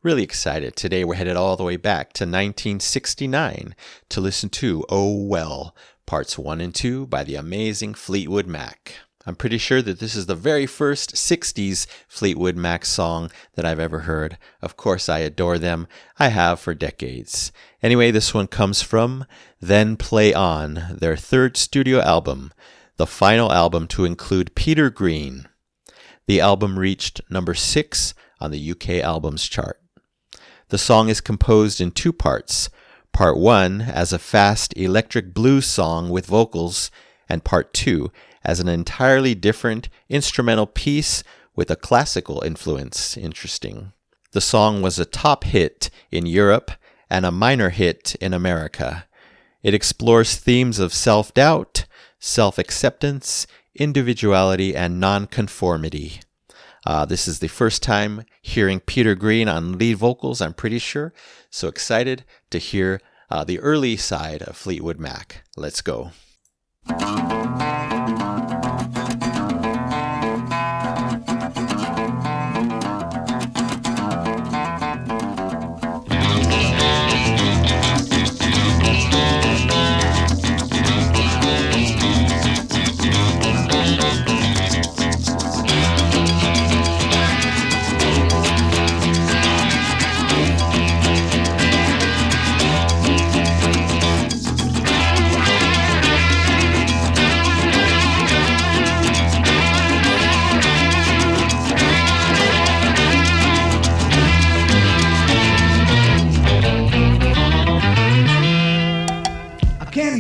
Really excited. Today we're headed all the way back to 1969 to listen to Oh Well, Parts 1 and 2 by the amazing Fleetwood Mac. I'm pretty sure that this is the very first 60s Fleetwood Mac song that I've ever heard. Of course, I adore them. I have for decades. Anyway, this one comes from Then Play On, their third studio album, the final album to include Peter Green. The album reached number 6 on the UK Albums Chart. The song is composed in two parts. Part 1 as a fast electric blues song with vocals, and Part 2 as an entirely different instrumental piece with a classical influence. Interesting. The song was a top hit in Europe and a minor hit in America. It explores themes of self-doubt, self-acceptance, individuality, and nonconformity. This is the first time hearing Peter Green on lead vocals, I'm pretty sure. So excited to hear the early side of Fleetwood Mac. Let's go.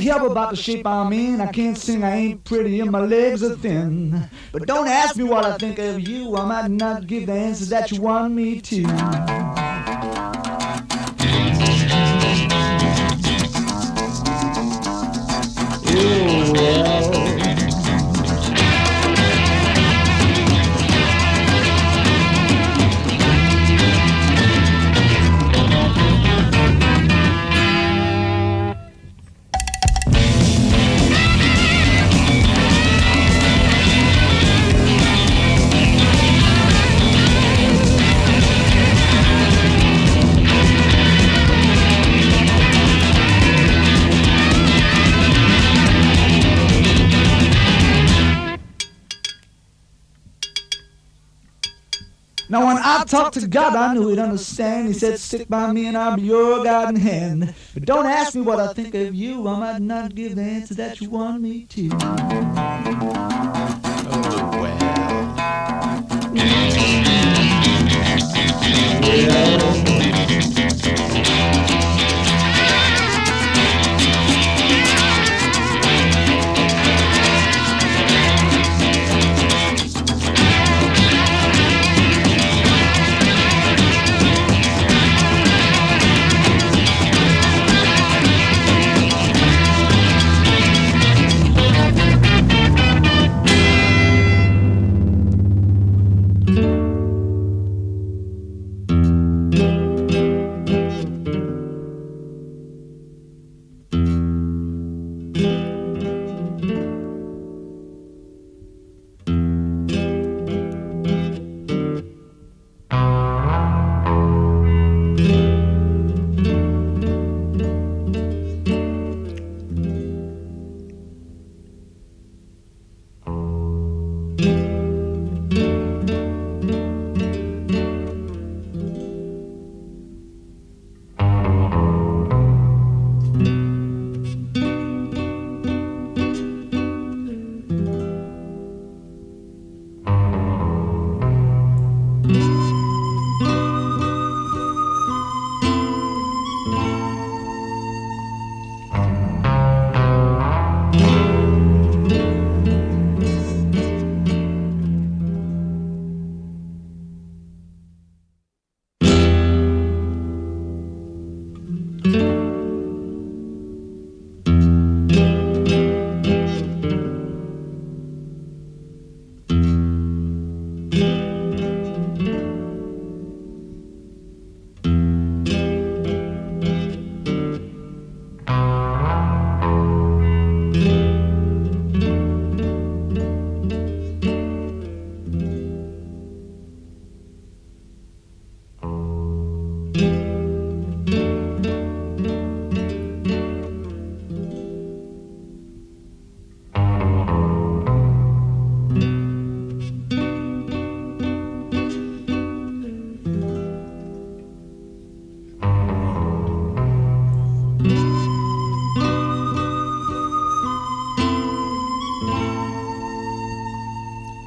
Help about the shape I'm in. I can't sing, I ain't pretty, and my legs are thin. But don't ask me what I think of you. I might not give the answers that you want me to. Oh, well. Now when I talked to God, I knew he'd understand. He said, stick by me and I'll be your guiding hand. But don't ask me what I think of you. I might not give the answer that you want me to. Oh, well.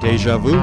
Deja Vu.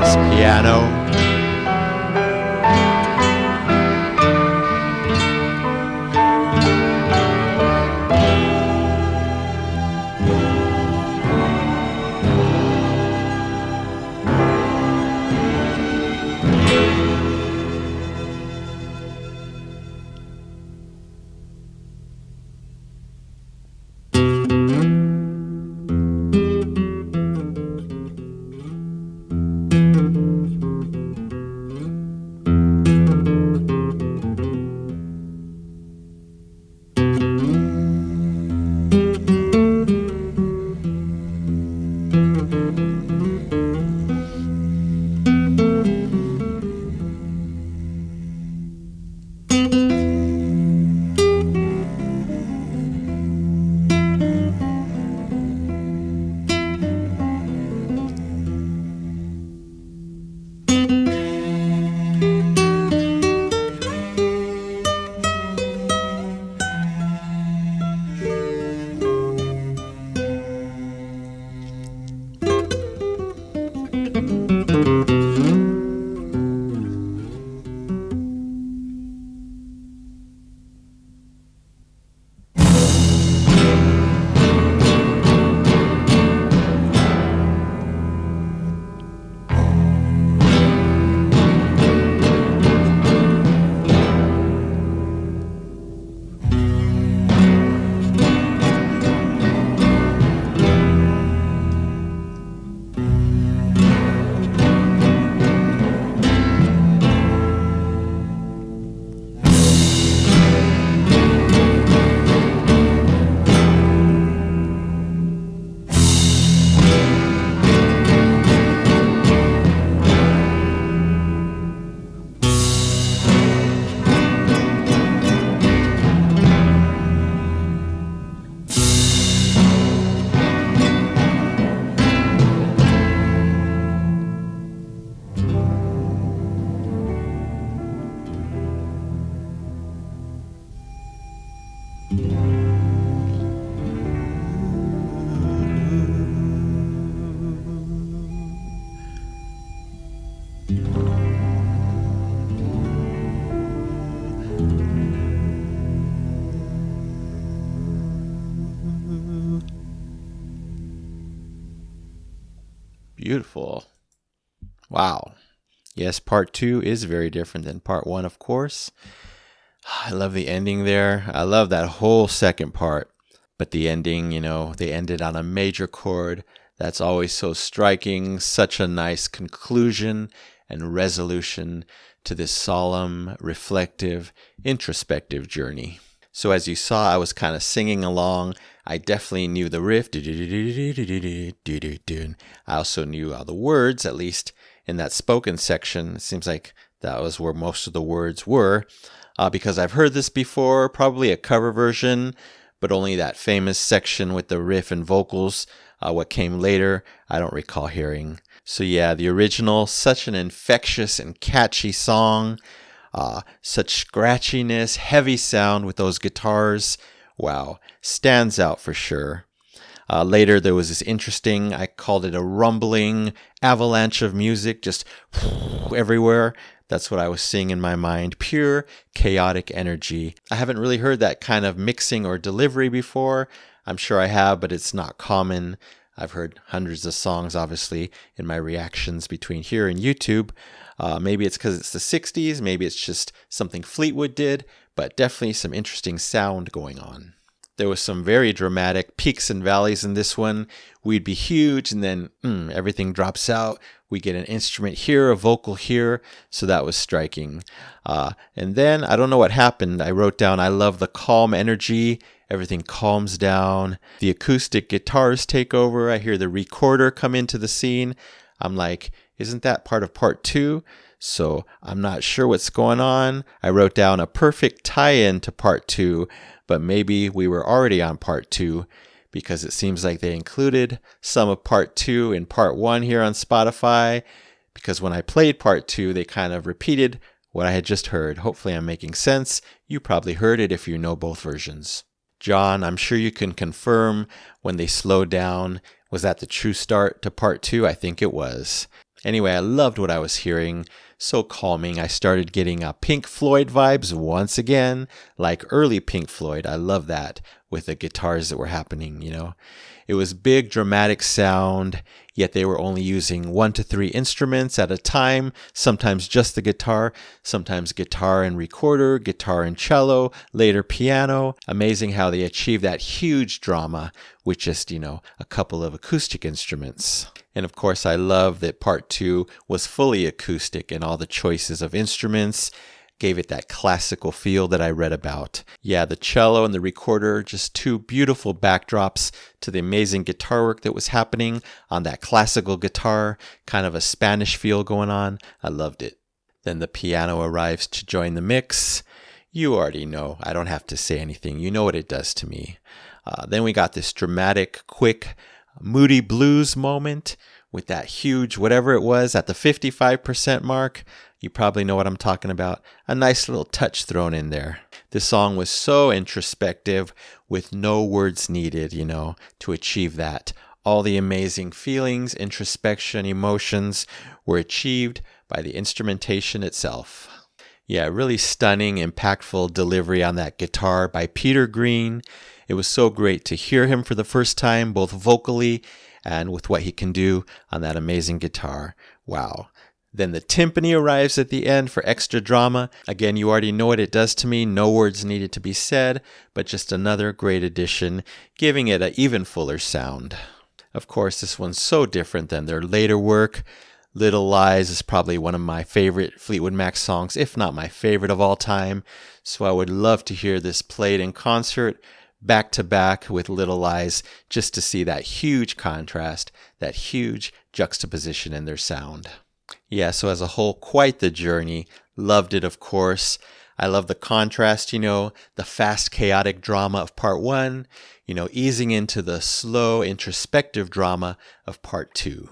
Yes, piano. Beautiful. Wow. Yes, part 2 is very different than part 1, of course. I love the ending there. I love that whole second part. But the ending, they ended on a major chord. That's always so striking. Such a nice conclusion and resolution to this solemn, reflective, introspective journey. So as you saw, I was kind of singing along. I definitely knew the riff. I also knew all the words, at least in that spoken section. It seems like that was where most of the words were, because I've heard this before, probably a cover version, but only that famous section with the riff and vocals. What came later, I don't recall hearing. So yeah, the original, such an infectious and catchy song. Such scratchiness, heavy sound with those guitars. Wow, stands out for sure. Later, there was this interesting, I called it a rumbling avalanche of music, just everywhere. That's what I was seeing in my mind. Pure, chaotic energy. I haven't really heard that kind of mixing or delivery before. I'm sure I have, but it's not common. I've heard hundreds of songs, obviously, in my reactions between here and YouTube. Maybe it's because it's the 60s. Maybe it's just something Fleetwood did, but definitely some interesting sound going on. There was some very dramatic peaks and valleys in this one. We'd be huge, and then everything drops out. We get an instrument here, a vocal here, so that was striking. And then, I don't know what happened. I wrote down, I love the calm energy. Everything calms down. The acoustic guitars take over. I hear the recorder come into the scene. I'm like, isn't that part of part 2? So I'm not sure what's going on. I wrote down a perfect tie-in to part 2, but maybe we were already on part 2 because it seems like they included some of part 2 in part 1 here on Spotify, because when I played part 2, they kind of repeated what I had just heard. Hopefully I'm making sense. You probably heard it if you know both versions. John, I'm sure you can confirm when they slowed down. Was that the true start to part 2? I think it was. Anyway, I loved what I was hearing. So calming. I started getting Pink Floyd vibes once again, like early Pink Floyd. I love that with the guitars that were happening, you know. It was big, dramatic sound, yet they were only using 1 to 3 instruments at a time, sometimes just the guitar, sometimes guitar and recorder, guitar and cello, later piano. Amazing how they achieved that huge drama with just, a couple of acoustic instruments. And of course, I love that part 2 was fully acoustic, and all the choices of instruments gave it that classical feel that I read about. Yeah, the cello and the recorder, just 2 beautiful backdrops to the amazing guitar work that was happening on that classical guitar, kind of a Spanish feel going on. I loved it. Then the piano arrives to join the mix. You already know. I don't have to say anything. You know what it does to me. Then we got this dramatic, quick, moody blues moment with that huge whatever it was at the 55% mark. You probably know what I'm talking about. A nice little touch thrown in there. This song was so introspective with no words needed, to achieve that. All the amazing feelings, introspection, emotions were achieved by the instrumentation itself. Yeah, really stunning, impactful delivery on that guitar by Peter Green. It was so great to hear him for the first time, both vocally and with what he can do on that amazing guitar. Wow. Then the timpani arrives at the end for extra drama. Again, you already know what it does to me. No words needed to be said, but just another great addition, giving it an even fuller sound. Of course, this one's so different than their later work. Little Lies is probably one of my favorite Fleetwood Mac songs, if not my favorite of all time. So I would love to hear this played in concert, back to back with Little Lies, just to see that huge contrast, that huge juxtaposition in their sound. Yeah, so as a whole, quite the journey. Loved it, of course. I love the contrast, the fast, chaotic drama of part 1, easing into the slow, introspective drama of part 2.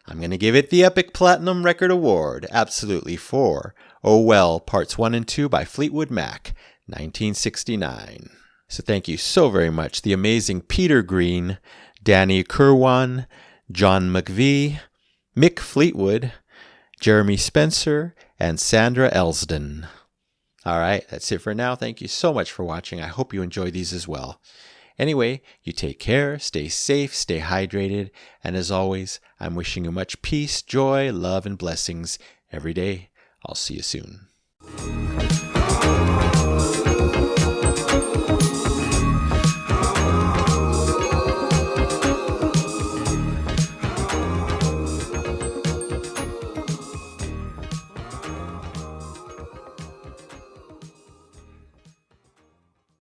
I'm going to give it the Epic Platinum Record Award, absolutely, for Oh Well, Parts 1 and 2 by Fleetwood Mac, 1969. So thank you so very much. The amazing Peter Green, Danny Kirwan, John McVie, Mick Fleetwood, Jeremy Spencer, and Sandra Elsden. All right, that's it for now. Thank you so much for watching. I hope you enjoy these as well. Anyway, you take care, stay safe, stay hydrated, and as always, I'm wishing you much peace, joy, love, and blessings every day. I'll see you soon.